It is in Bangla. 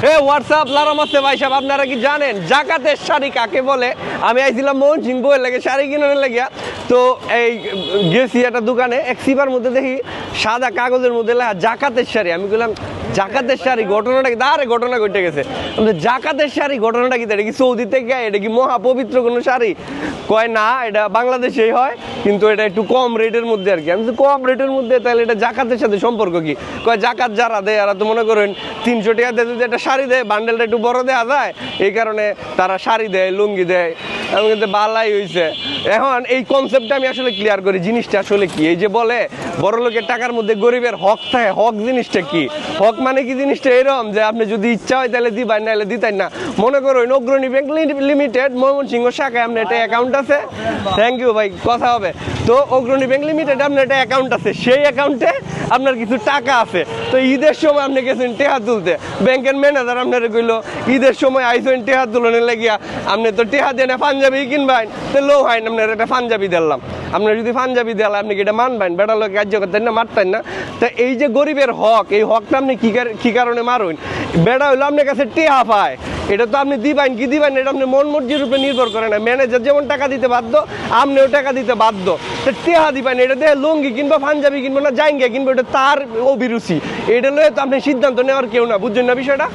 হে হোয়াটসঅ্যাপ লারামাসে ভাই সাহেব, আপনারা কি জানেন জাকাতের শাড়ি কাকে বলে? আমি আইছিলাম মোহন সিং বইয়ের লাগে শাড়ি কিনে লাগিয়া, তো এই গেছি একটা দোকানে, এক সিপার মধ্যে দেখি সাদা কাগজের মধ্যে লেখা জাকাতের শাড়ি। আমি বললাম জাকাতের শাড়ি ঘটনাটা কি? আরে ঘটনা ঘটে গেছে। জাকাতের শাড়ি ঘটনাটা কি? এটা কি সৌদি থেকে? এটা কি মহাপবিত্র কোনো শাড়ি? কয় না, এটা বাংলাদেশেই হয়, কিন্তু এটা একটু কম রেটের মধ্যে আর কি। আমি কম রেটের মধ্যে, তাহলে এটা জাকাতের সাথে সম্পর্ক কি? কয় জাকাত যারা দেয় এরা তো মনে করেন 300 টাকা দিয়ে যদি একটা শাড়ি দেয়, বান্ডেলটা একটু বড় দেওয়া যায়, এই কারণে তারা শাড়ি দেয়, লুঙ্গি দেয়। আমি কিন্তু বালাই হয়েছে। এখন এই কনসেপ্টটা আমি আসলে ক্লিয়ার করি, জিনিসটা আসলে কি। এই যে বলে বড় লোকের টাকার মধ্যে গরিবের হক থাকে, হক জিনিসটা কি? হক মানে কি জিনিসটা এরকম যে আপনি যদি ইচ্ছা হয় তাহলে দিবেন, নাহলে দিতেন না। মনে করুন অগ্রণী ব্যাংক লিমিটেড ময়মনসিংহ শাখায় আপনার একটা অ্যাকাউন্ট আছে। থ্যাংক ইউ ভাই, কথা হবে। তো অগ্রণী ব্যাংক লিমিটেড আপনার একটা অ্যাকাউন্ট আছে, সেই অ্যাকাউন্টে আপনার কিছু টাকা আছে। তো ঈদের সময় আপনি গেছেন টেহা তুলতে, ব্যাংকের ম্যানেজার আপনার কইলো ঈদের সময় আইসেন টেহা তুলনে লেগিয়া, আপনি তো টেহা দিয়ে পাঞ্জাবি কিনবেন, তো লো হয় আপনার একটা পাঞ্জাবি দিলাম। আপনার যদি পাঞ্জাবি দেওয়া আপনি কি এটা মানবেন? বেটা লোক কার্য করতেন না, মারতেন না। তা এই যে গরিবের হক, এই হকটা আপনি কি কারণে মারুন? বেটা হইলো আপনার কাছে টেহা পায়, এটা তো আপনি দিবেন কি দিবেন এটা আপনি মন মর্জির উপরে নির্ভর করে না। ম্যানেজার যেমন টাকা দিতে বাধ্য, আপনিও টাকা দিতে বাধ্য। তো টেহা দিবেন, এটা দিয়ে লুঙ্গি কিনবো, পাঞ্জাবি কিনবো না জাইঙ্গা কিনবো, এটা তার অভিরুচি। এটা লয়ে তো আপনি সিদ্ধান্ত নেওয়ার কেউ না, বুঝছেন না বিষয়টা?